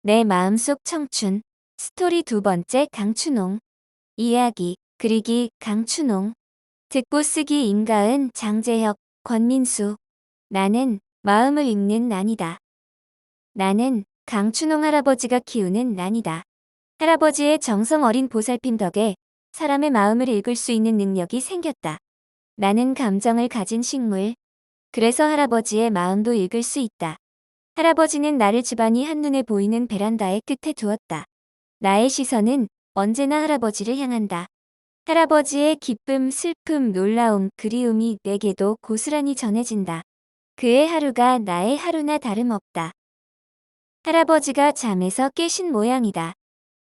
내 마음속 청춘. 스토리 두 번째. 강춘홍. 이야기, 그리기, 강춘홍. 듣고 쓰기. 임가은, 장재혁, 권민수. 나는 마음을 읽는 난이다. 나는 강춘홍 할아버지가 키우는 난이다. 할아버지의 정성 어린 보살핌 덕에 사람의 마음을 읽을 수 있는 능력이 생겼다. 나는 감정을 가진 식물. 그래서 할아버지의 마음도 읽을 수 있다. 할아버지는 나를 집안이 한눈에 보이는 베란다의 끝에 두었다. 나의 시선은 언제나 할아버지를 향한다. 할아버지의 기쁨, 슬픔, 놀라움, 그리움이 내게도 고스란히 전해진다. 그의 하루가 나의 하루나 다름없다. 할아버지가 잠에서 깨신 모양이다.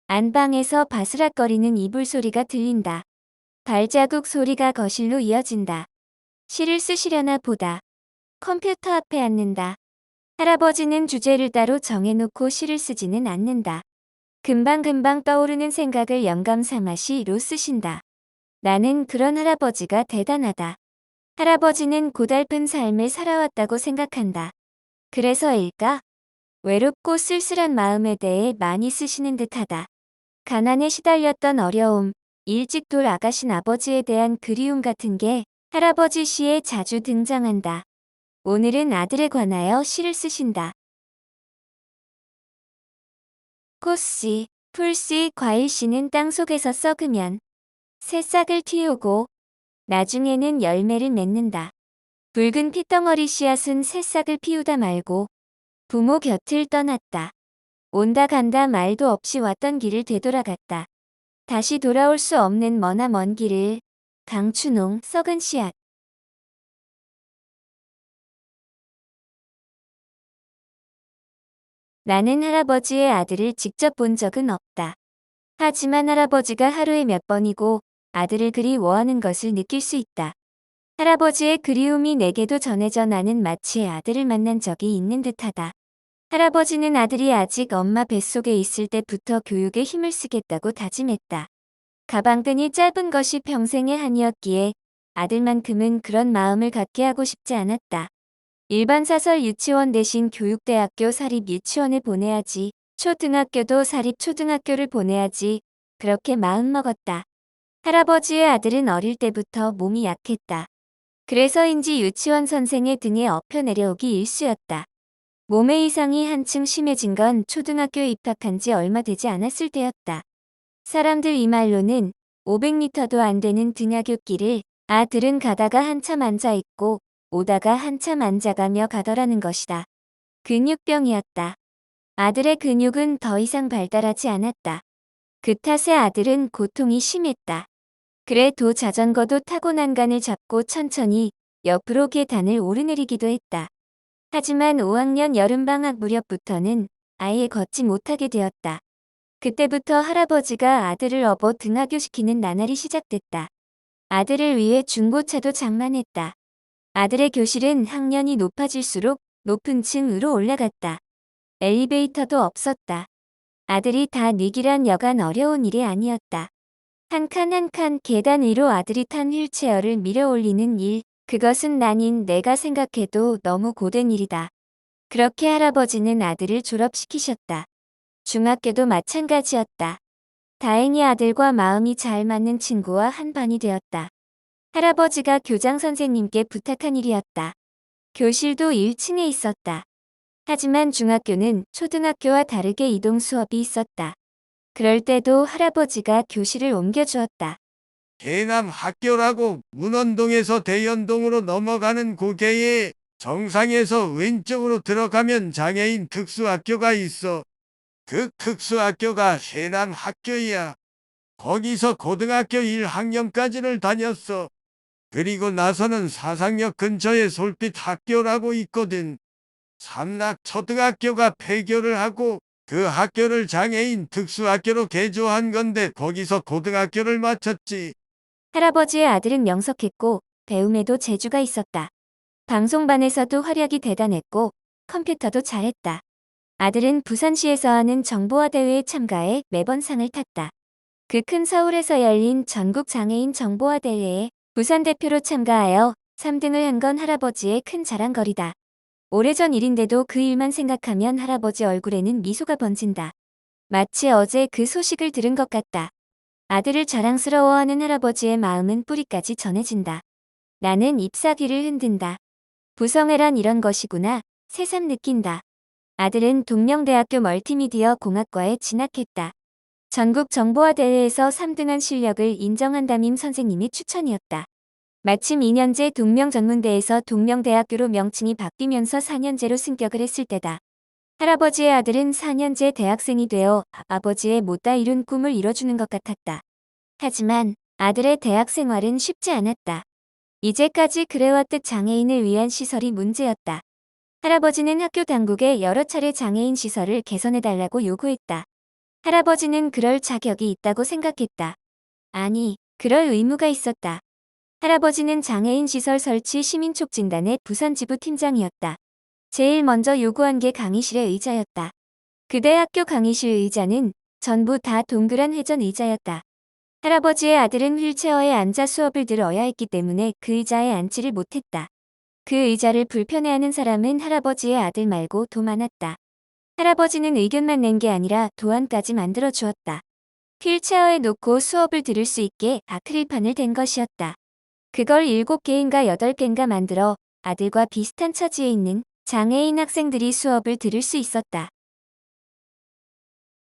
안방에서 바스락거리는 이불 소리가 들린다. 발자국 소리가 거실로 이어진다. 시를 쓰시려나 보다. 컴퓨터 앞에 앉는다. 할아버지는 주제를 따로 정해놓고 시를 쓰지는 않는다. 금방금방 떠오르는 생각을 영감 삼아 시로 쓰신다. 나는 그런 할아버지가 대단하다. 할아버지는 고달픈 삶을 살아왔다고 생각한다. 그래서일까? 외롭고 쓸쓸한 마음에 대해 많이 쓰시는 듯하다. 가난에 시달렸던 어려움, 일찍 돌아가신 아버지에 대한 그리움 같은 게 할아버지 시에 자주 등장한다. 오늘은 아들에 관하여 시를 쓰신다. 꽃씨, 풀씨, 과일씨는 땅속에서 썩으면 새싹을 틔우고 나중에는 열매를 맺는다. 붉은 핏덩어리 씨앗은 새싹을 피우다 말고 부모 곁을 떠났다. 온다 간다 말도 없이 왔던 길을 되돌아갔다. 다시 돌아올 수 없는 머나먼 길을. 강춘홍. 썩은 씨앗. 나는 할아버지의 아들을 직접 본 적은 없다. 하지만 할아버지가 하루에 몇 번이고 아들을 그리워하는 것을 느낄 수 있다. 할아버지의 그리움이 내게도 전해져 나는 마치 아들을 만난 적이 있는 듯하다. 할아버지는 아들이 아직 엄마 뱃속에 있을 때부터 교육에 힘을 쓰겠다고 다짐했다. 가방끈이 짧은 것이 평생의 한이었기에 아들만큼은 그런 마음을 갖게 하고 싶지 않았다. 일반 사설 유치원 대신 교육대학교 사립 유치원에 보내야지, 초등학교도 사립 초등학교를 보내야지, 그렇게 마음먹었다. 할아버지의 아들은 어릴 때부터 몸이 약했다. 그래서인지 유치원 선생의 등에 엎혀 내려오기 일쑤였다. 몸의 이상이 한층 심해진 건 초등학교에 입학한 지 얼마 되지 않았을 때였다. 사람들 이 말로는 500m도 안 되는 등하굣길을 아들은 가다가 한참 앉아있고 오다가 한참 앉아가며 가더라는 것이다. 근육병이었다. 아들의 근육은 더 이상 발달하지 않았다. 그 탓에 아들은 고통이 심했다. 그래도 자전거도 타고 난간을 잡고 천천히 옆으로 계단을 오르내리기도 했다. 하지만 5학년 여름방학 무렵부터는 아예 걷지 못하게 되었다. 그때부터 할아버지가 아들을 업어 등하교시키는 나날이 시작됐다. 아들을 위해 중고차도 장만했다. 아들의 교실은 학년이 높아질수록 높은 층으로 올라갔다. 엘리베이터도 없었다. 아들이 다 니기란 여간 어려운 일이 아니었다. 한 칸 한 칸 계단 위로 아들이 탄 휠체어를 밀어 올리는 일, 그것은 난인 내가 생각해도 너무 고된 일이다. 그렇게 할아버지는 아들을 졸업시키셨다. 중학교도 마찬가지였다. 다행히 아들과 마음이 잘 맞는 친구와 한 반이 되었다. 할아버지가 교장 선생님께 부탁한 일이었다. 교실도 1층에 있었다. 하지만 중학교는 초등학교와 다르게 이동 수업이 있었다. 그럴 때도 할아버지가 교실을 옮겨주었다. 대남 학교라고 문원동에서 대연동으로 넘어가는 고개에 정상에서 왼쪽으로 들어가면 장애인 특수학교가 있어. 그 특수학교가 해남 학교야. 거기서 고등학교 1학년까지를 다녔어. 그리고 나서는 사상역 근처에 솔빛 학교라고 있거든. 삼락 초등학교가 폐교를 하고 그 학교를 장애인 특수학교로 개조한 건데 거기서 고등학교를 마쳤지. 할아버지의 아들은 명석했고 배움에도 재주가 있었다. 방송반에서도 활약이 대단했고 컴퓨터도 잘했다. 아들은 부산시에서 하는 정보화 대회에 참가해 매번 상을 탔다. 그 큰 서울에서 열린 전국 장애인 정보화 대회에 부산 대표로 참가하여 3등을 한 건 할아버지의 큰 자랑거리다. 오래전 일인데도 그 일만 생각하면 할아버지 얼굴에는 미소가 번진다. 마치 어제 그 소식을 들은 것 같다. 아들을 자랑스러워하는 할아버지의 마음은 뿌리까지 전해진다. 나는 잎사귀를 흔든다. 부성애란 이런 것이구나. 새삼 느낀다. 아들은 동명대학교 멀티미디어 공학과에 진학했다. 전국 정보화 대회에서 3등한 실력을 인정한 담임 선생님의 추천이었다. 마침 2년제 동명전문대에서 동명대학교로 명칭이 바뀌면서 4년제로 승격을 했을 때다. 할아버지의 아들은 4년제 대학생이 되어 아버지의 못다 이룬 꿈을 이뤄주는 것 같았다. 하지만 아들의 대학 생활은 쉽지 않았다. 이제까지 그래왔듯 장애인을 위한 시설이 문제였다. 할아버지는 학교 당국에 여러 차례 장애인 시설을 개선해달라고 요구했다. 할아버지는 그럴 자격이 있다고 생각했다. 아니, 그럴 의무가 있었다. 할아버지는 장애인 시설 설치 시민촉진단의 부산지부 팀장이었다. 제일 먼저 요구한 게 강의실의 의자였다. 그대 학교 강의실 의자는 전부 다 동그란 회전 의자였다. 할아버지의 아들은 휠체어에 앉아 수업을 들어야 했기 때문에 그 의자에 앉지를 못했다. 그 의자를 불편해하는 사람은 할아버지의 아들 말고 도 많았다. 할아버지는 의견만 낸 게 아니라 도안까지 만들어 주었다. 휠체어에 놓고 수업을 들을 수 있게 아크릴판을 댄 것이었다. 그걸 7개인가 8개인가 만들어 아들과 비슷한 처지에 있는 장애인 학생들이 수업을 들을 수 있었다.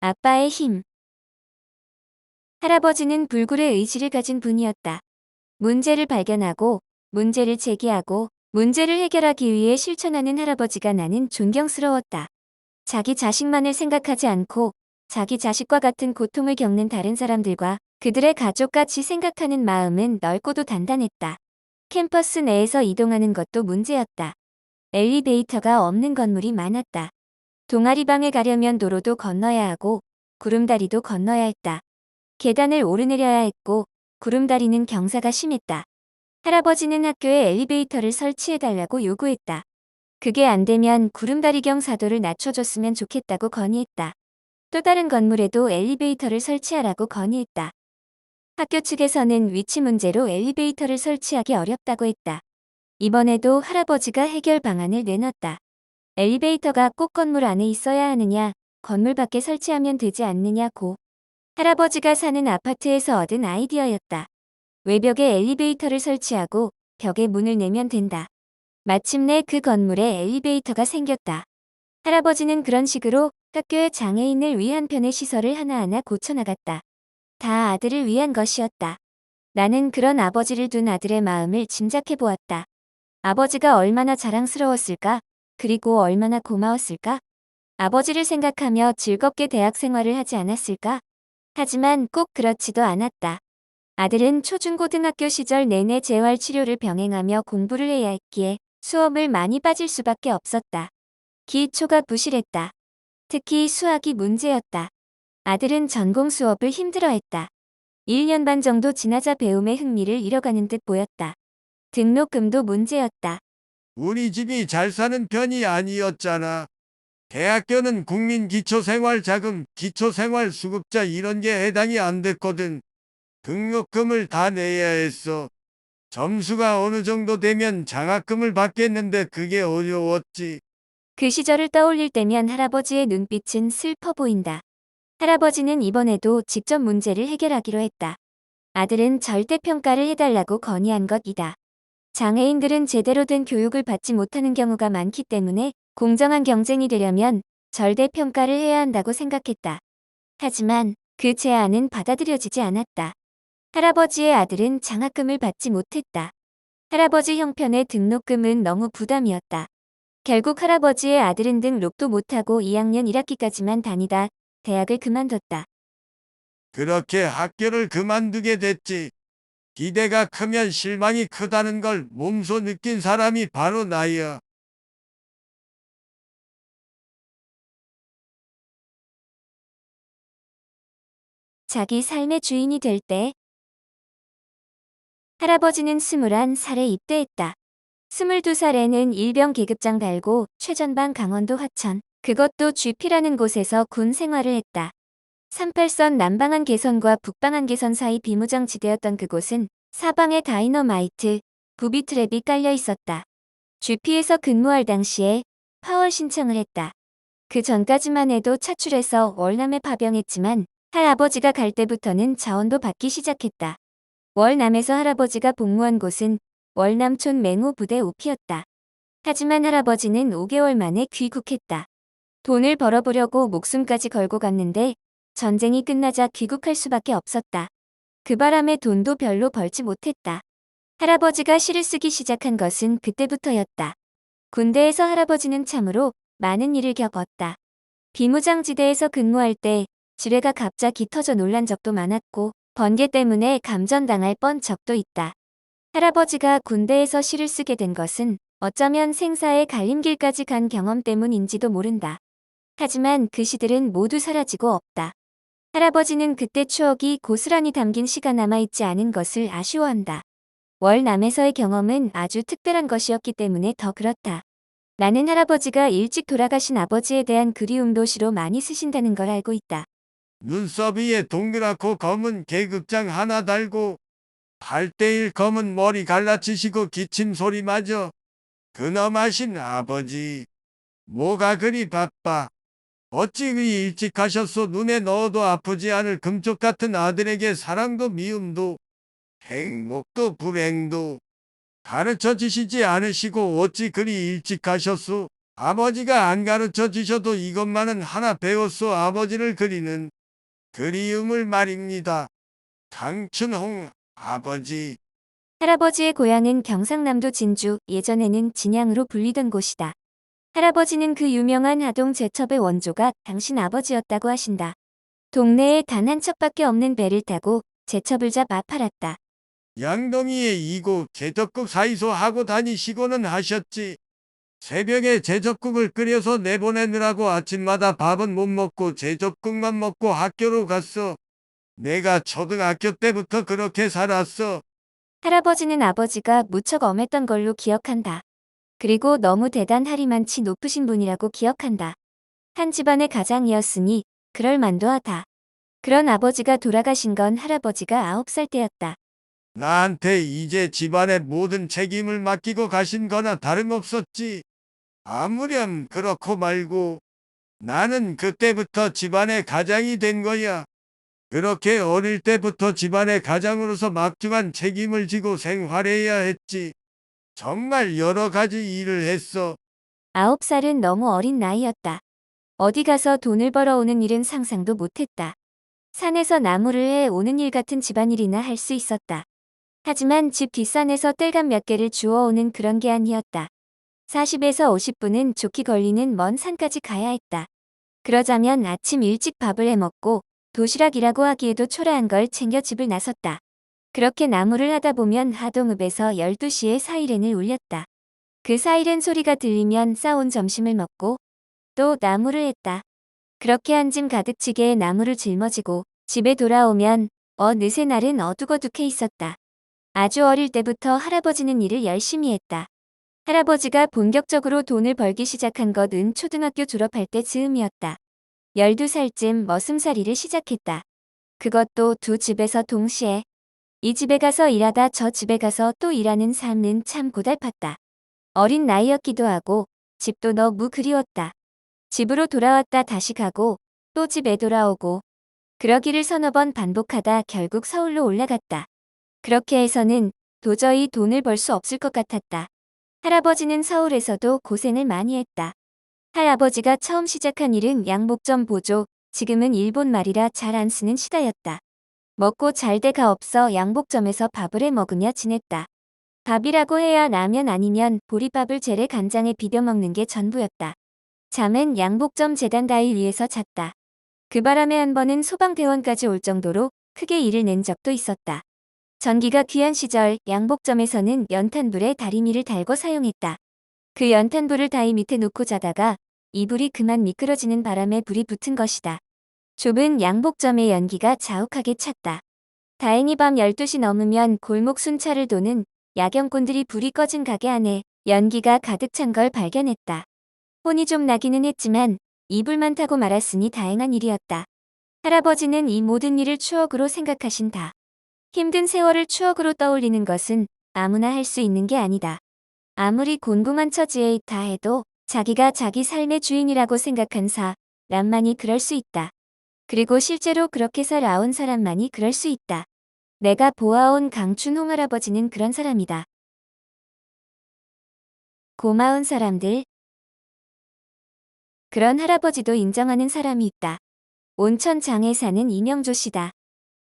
아빠의 힘. 할아버지는 불굴의 의지를 가진 분이었다. 문제를 발견하고, 문제를 제기하고, 문제를 해결하기 위해 실천하는 할아버지가 나는 존경스러웠다. 자기 자식만을 생각하지 않고 자기 자식과 같은 고통을 겪는 다른 사람들과 그들의 가족같이 생각하는 마음은 넓고도 단단했다. 캠퍼스 내에서 이동하는 것도 문제였다. 엘리베이터가 없는 건물이 많았다. 동아리방에 가려면 도로도 건너야 하고 구름다리도 건너야 했다. 계단을 오르내려야 했고 구름다리는 경사가 심했다. 할아버지는 학교에 엘리베이터를 설치해달라고 요구했다. 그게 안 되면 구름다리 경사도를 낮춰줬으면 좋겠다고 건의했다. 또 다른 건물에도 엘리베이터를 설치하라고 건의했다. 학교 측에서는 위치 문제로 엘리베이터를 설치하기 어렵다고 했다. 이번에도 할아버지가 해결 방안을 내놨다. 엘리베이터가 꼭 건물 안에 있어야 하느냐, 건물 밖에 설치하면 되지 않느냐고. 할아버지가 사는 아파트에서 얻은 아이디어였다. 외벽에 엘리베이터를 설치하고 벽에 문을 내면 된다. 마침내 그 건물에 엘리베이터가 생겼다. 할아버지는 그런 식으로 학교의 장애인을 위한 편의 시설을 하나하나 고쳐나갔다. 다 아들을 위한 것이었다. 나는 그런 아버지를 둔 아들의 마음을 짐작해 보았다. 아버지가 얼마나 자랑스러웠을까? 그리고 얼마나 고마웠을까? 아버지를 생각하며 즐겁게 대학 생활을 하지 않았을까? 하지만 꼭 그렇지도 않았다. 아들은 초중고등학교 시절 내내 재활치료를 병행하며 공부를 해야 했기에 수업을 많이 빠질 수밖에 없었다. 기초가 부실했다. 특히 수학이 문제였다. 아들은 전공 수업을 힘들어했다. 1년 반 정도 지나자 배움의 흥미를 잃어가는 듯 보였다. 등록금도 문제였다. 우리 집이 잘 사는 편이 아니었잖아. 대학교는 국민기초생활자금, 기초생활수급자 이런 게 해당이 안 됐거든. 등록금을 다 내야 했어. 점수가 어느 정도 되면 장학금을 받겠는데 그게 어려웠지. 그 시절을 떠올릴 때면 할아버지의 눈빛은 슬퍼 보인다. 할아버지는 이번에도 직접 문제를 해결하기로 했다. 아들은 절대평가를 해달라고 건의한 것이다. 장애인들은 제대로 된 교육을 받지 못하는 경우가 많기 때문에 공정한 경쟁이 되려면 절대평가를 해야 한다고 생각했다. 하지만 그 제안은 받아들여지지 않았다. 할아버지의 아들은 장학금을 받지 못했다. 할아버지 형편의 등록금은 너무 부담이었다. 결국 할아버지의 아들은 등록도 못하고 2학년 1학기까지만 다니다 대학을 그만뒀다. 그렇게 학교를 그만두게 됐지. 기대가 크면 실망이 크다는 걸 몸소 느낀 사람이 바로 나야. 자기 삶의 주인이 될 때 할아버지는 21살에 입대했다. 22살에는 일병 계급장 달고 최전방 강원도 화천, 그것도 GP라는 곳에서 군 생활을 했다. 38선 남방한 개선과 북방한 개선 사이 비무장지대였던 그곳은 사방에 다이너마이트, 부비트랩이 깔려 있었다. GP에서 근무할 당시에 파월 신청을 했다. 그 전까지만 해도 차출해서 월남에 파병했지만 할아버지가 갈 때부터는 자원도 받기 시작했다. 월남에서 할아버지가 복무한 곳은 월남촌 맹호 부대 OP였다. 하지만 할아버지는 5개월 만에 귀국했다. 돈을 벌어보려고 목숨까지 걸고 갔는데 전쟁이 끝나자 귀국할 수밖에 없었다. 그 바람에 돈도 별로 벌지 못했다. 할아버지가 시를 쓰기 시작한 것은 그때부터였다. 군대에서 할아버지는 참으로 많은 일을 겪었다. 비무장지대에서 근무할 때 지뢰가 갑자기 터져 놀란 적도 많았고 번개 때문에 감전당할 뻔 적도 있다. 할아버지가 군대에서 시를 쓰게 된 것은 어쩌면 생사의 갈림길까지 간 경험 때문인지도 모른다. 하지만 그 시들은 모두 사라지고 없다. 할아버지는 그때 추억이 고스란히 담긴 시가 남아있지 않은 것을 아쉬워한다. 월남에서의 경험은 아주 특별한 것이었기 때문에 더 그렇다. 나는 할아버지가 일찍 돌아가신 아버지에 대한 그리움도 시로 많이 쓰신다는 걸 알고 있다. 눈썹 위에 동그랗고 검은 계급장 하나 달고 8대1 검은 머리 갈라치시고 기침 소리마저 근엄하신 아버지. 뭐가 그리 바빠. 어찌 그리 일찍 가셨소. 눈에 넣어도 아프지 않을 금쪽 같은 아들에게 사랑도 미움도 행복도 불행도 가르쳐 주시지 않으시고 어찌 그리 일찍 가셨소. 아버지가 안 가르쳐 주셔도 이것만은 하나 배웠소. 아버지를 그리는 그리움을 말입니다. 강춘홍 아버지. 할아버지의 고향은 경상남도 진주, 예전에는 진양으로 불리던 곳이다. 할아버지는 그 유명한 하동 제첩의 원조가 당신 아버지였다고 하신다. 동네에 단 한 척밖에 없는 배를 타고 제첩을 잡아 팔았다. 양동이에 이고 제적국 사이소 하고 다니시고는 하셨지. 새벽에 제적국을 끓여서 내보내느라고 아침마다 밥은 못 먹고 제적국만 먹고 학교로 갔어. 내가 초등학교 때부터 그렇게 살았어. 할아버지는 아버지가 무척 엄했던 걸로 기억한다. 그리고 너무 대단하리만치 높으신 분이라고 기억한다. 한 집안의 가장이었으니 그럴 만도 하다. 그런 아버지가 돌아가신 건 할아버지가 9살 때였다. 나한테 이제 집안의 모든 책임을 맡기고 가신 거나 다름없었지. 아무렴 그렇고 말고 나는 그때부터 집안의 가장이 된 거야. 그렇게 어릴 때부터 집안의 가장으로서 막중한 책임을 지고 생활해야 했지. 정말 여러 가지 일을 했어. 9살은 너무 어린 나이였다. 어디 가서 돈을 벌어오는 일은 상상도 못했다. 산에서 나무를 해 오는 일 같은 집안일이나 할 수 있었다. 하지만 집 뒷산에서 땔감 몇 개를 주워오는 그런 게 아니었다. 40에서 50분은 좋게 걸리는 먼 산까지 가야 했다. 그러자면 아침 일찍 밥을 해 먹고 도시락이라고 하기에도 초라한 걸 챙겨 집을 나섰다. 그렇게 나무를 하다 보면 하동읍에서 12시에 사이렌을 울렸다. 그 사이렌 소리가 들리면 싸온 점심을 먹고 또 나무를 했다. 그렇게 한 짐 가득 지게 나무를 짊어지고 집에 돌아오면 어느새 날은 어둑어둑해 있었다. 아주 어릴 때부터 할아버지는 일을 열심히 했다. 할아버지가 본격적으로 돈을 벌기 시작한 것은 초등학교 졸업할 때 즈음이었다. 12살쯤 머슴살이를 시작했다. 그것도 두 집에서 동시에. 이 집에 가서 일하다 저 집에 가서 또 일하는 삶은 참 고달팠다. 어린 나이였기도 하고 집도 너무 그리웠다. 집으로 돌아왔다 다시 가고 또 집에 돌아오고 그러기를 서너 번 반복하다 결국 서울로 올라갔다. 그렇게 해서는 도저히 돈을 벌 수 없을 것 같았다. 할아버지는 서울에서도 고생을 많이 했다. 할아버지가 처음 시작한 일은 양복점 보조, 지금은 일본 말이라 잘 안 쓰는 시다였다. 먹고 잘 데가 없어 양복점에서 밥을 해 먹으며 지냈다. 밥이라고 해야 라면 아니면 보리밥을 재래 간장에 비벼 먹는 게 전부였다. 잠은 양복점 재단다이 위에서 잤다. 그 바람에 한 번은 소방대원까지 올 정도로 크게 일을 낸 적도 있었다. 전기가 귀한 시절 양복점에서는 연탄불에 다리미를 달고 사용했다. 그 연탄불을 다리 밑에 놓고 자다가 이불이 그만 미끄러지는 바람에 불이 붙은 것이다. 좁은 양복점의 연기가 자욱하게 찼다. 다행히 밤 12시 넘으면 골목 순찰을 도는 야경꾼들이 불이 꺼진 가게 안에 연기가 가득 찬 걸 발견했다. 혼이 좀 나기는 했지만 이불만 타고 말았으니 다행한 일이었다. 할아버지는 이 모든 일을 추억으로 생각하신다. 힘든 세월을 추억으로 떠올리는 것은 아무나 할 수 있는 게 아니다. 아무리 곤궁한 처지에 있다 해도 자기가 자기 삶의 주인이라고 생각한 사람만이 그럴 수 있다. 그리고 실제로 그렇게 살아온 사람만이 그럴 수 있다. 내가 보아온 강춘홍 할아버지는 그런 사람이다. 고마운 사람들. 그런 할아버지도 인정하는 사람이 있다. 온천장에 사는 이명조 씨다.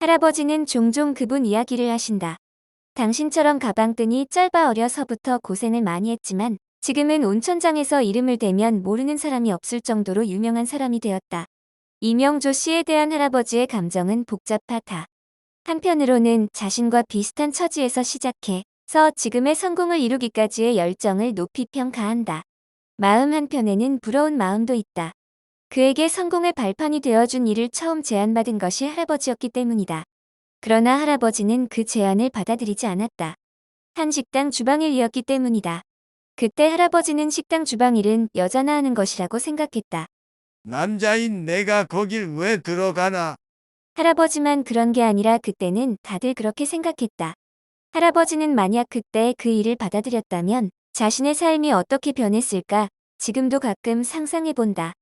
할아버지는 종종 그분 이야기를 하신다. 당신처럼 가방끈이 짧아 어려서부터 고생을 많이 했지만 지금은 온천장에서 이름을 대면 모르는 사람이 없을 정도로 유명한 사람이 되었다. 이명조 씨에 대한 할아버지의 감정은 복잡하다. 한편으로는 자신과 비슷한 처지에서 시작해서 지금의 성공을 이루기까지의 열정을 높이 평가한다. 마음 한편에는 부러운 마음도 있다. 그에게 성공의 발판이 되어준 일을 처음 제안받은 것이 할아버지였기 때문이다. 그러나 할아버지는 그 제안을 받아들이지 않았다. 한 식당 주방일이었기 때문이다. 그때 할아버지는 식당 주방일은 여자나 하는 것이라고 생각했다. 남자인 내가 거길 왜 들어가나? 할아버지만 그런 게 아니라 그때는 다들 그렇게 생각했다. 할아버지는 만약 그때 그 일을 받아들였다면 자신의 삶이 어떻게 변했을까 지금도 가끔 상상해본다.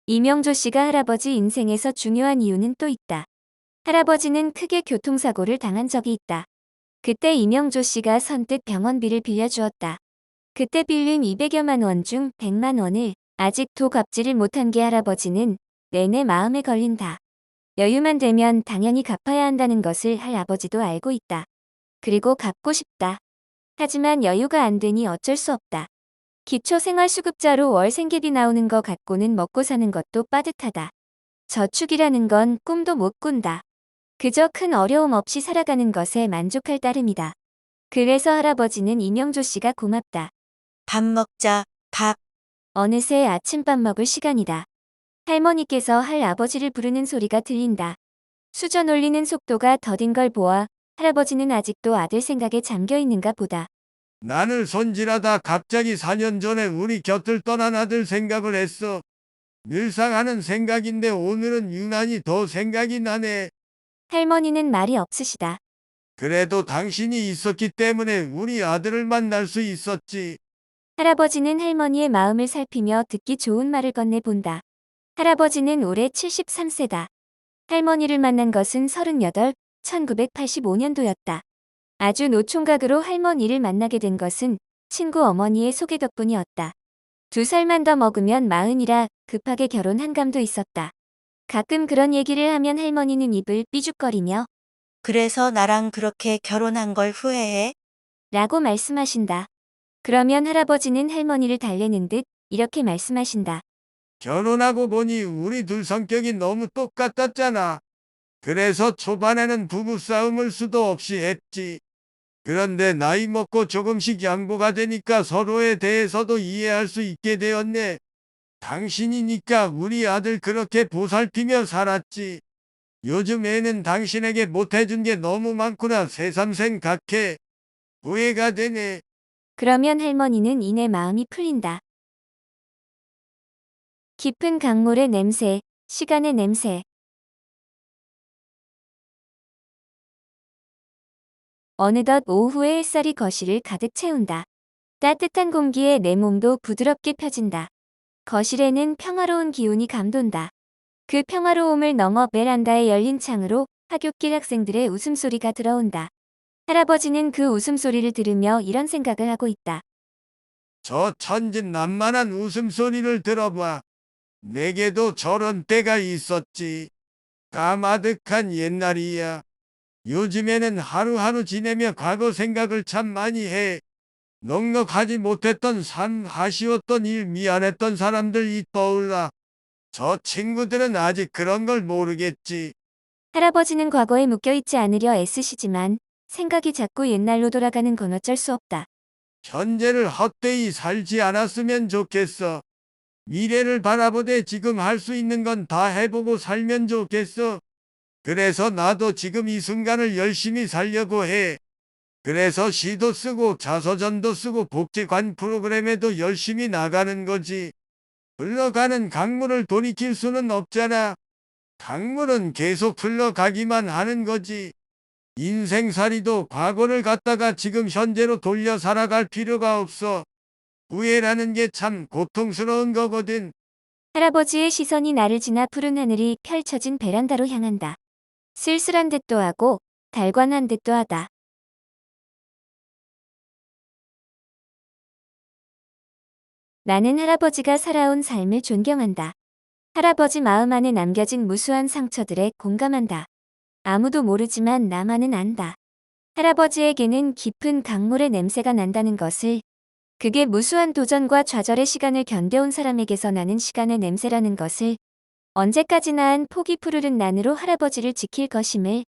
이명조 씨가 할아버지 인생에서 중요한 이유는 또 있다. 할아버지는 크게 교통사고를 당한 적이 있다. 그때 이명조 씨가 선뜻 병원비를 빌려주었다. 그때 빌린 200여만 원 중 100만 원을 아직도 갚지를 못한 게 할아버지는 내내 마음에 걸린다. 여유만 되면 당연히 갚아야 한다는 것을 할아버지도 알고 있다. 그리고 갚고 싶다. 하지만 여유가 안 되니 어쩔 수 없다. 기초생활수급자로 월 생계비 나오는 거 갖고는 먹고 사는 것도 빠듯하다. 저축이라는 건 꿈도 못 꾼다. 그저 큰 어려움 없이 살아가는 것에 만족할 따름이다. 그래서 할아버지는 이명조 씨가 고맙다. 밥 먹자, 밥. 어느새 아침밥 먹을 시간이다. 할머니께서 할아버지를 부르는 소리가 들린다. 수저 올리는 속도가 더딘 걸 보아 할아버지는 아직도 아들 생각에 잠겨 있는가 보다. 나를 손질하다 갑자기 4년 전에 우리 곁을 떠난 아들 생각을 했어. 늘상 하는 생각인데 오늘은 유난히 더 생각이 나네. 할머니는 말이 없으시다. 그래도 당신이 있었기 때문에 우리 아들을 만날 수 있었지. 할아버지는 할머니의 마음을 살피며 듣기 좋은 말을 건네본다. 할아버지는 올해 73세다. 할머니를 만난 것은 38, 1985년도였다. 아주 노총각으로 할머니를 만나게 된 것은 친구 어머니의 소개 덕분이었다. 2살만 더 먹으면 40이라 급하게 결혼한 감도 있었다. 가끔 그런 얘기를 하면 할머니는 입을 삐죽거리며 그래서 나랑 그렇게 결혼한 걸 후회해? 라고 말씀하신다. 그러면 할아버지는 할머니를 달래는 듯 이렇게 말씀하신다. 결혼하고 보니 우리 둘 성격이 너무 똑같았잖아. 그래서 초반에는 부부싸움을 수도 없이 했지. 그런데 나이 먹고 조금씩 양보가 되니까 서로에 대해서도 이해할 수 있게 되었네. 당신이니까 우리 아들 그렇게 보살피며 살았지. 요즘 애는 당신에게 못해준 게 너무 많구나 새삼 각해. 후회가 되네. 그러면 할머니는 이내 마음이 풀린다. 깊은 강물의 냄새, 시간의 냄새. 어느덧 오후의 햇살이 거실을 가득 채운다. 따뜻한 공기에 내 몸도 부드럽게 펴진다. 거실에는 평화로운 기운이 감돈다. 그 평화로움을 넘어 베란다에 열린 창으로 하굣길 학생들의 웃음소리가 들어온다. 할아버지는 그 웃음소리를 들으며 이런 생각을 하고 있다. 저 천진난만한 웃음소리를 들어봐. 내게도 저런 때가 있었지. 까마득한 옛날이야. 요즘에는 하루하루 지내며 과거 생각을 참 많이 해. 넉넉하지 못했던 삶, 아쉬웠던 일, 미안했던 사람들이 떠올라. 저 친구들은 아직 그런 걸 모르겠지. 할아버지는 과거에 묶여있지 않으려 애쓰시지만 생각이 자꾸 옛날로 돌아가는 건 어쩔 수 없다. 현재를 헛되이 살지 않았으면 좋겠어. 미래를 바라보되 지금 할 수 있는 건 다 해보고 살면 좋겠어. 그래서 나도 지금 이 순간을 열심히 살려고 해. 그래서 시도 쓰고 자서전도 쓰고 복지관 프로그램에도 열심히 나가는 거지. 흘러가는 강물을 돌이킬 수는 없잖아. 강물은 계속 흘러가기만 하는 거지. 인생살이도 과거를 갖다가 지금 현재로 돌려 살아갈 필요가 없어. 후회라는 게 참 고통스러운 거거든. 할아버지의 시선이 나를 지나 푸른 하늘이 펼쳐진 베란다로 향한다. 쓸쓸한 듯도 하고 달관한 듯도 하다. 나는 할아버지가 살아온 삶을 존경한다. 할아버지 마음 안에 남겨진 무수한 상처들에 공감한다. 아무도 모르지만 나만은 안다. 할아버지에게는 깊은 강물의 냄새가 난다는 것을, 그게 무수한 도전과 좌절의 시간을 견뎌온 사람에게서 나는 시간의 냄새라는 것을, 언제까지나 한 포기 푸르른 난으로 할아버지를 지킬 것임을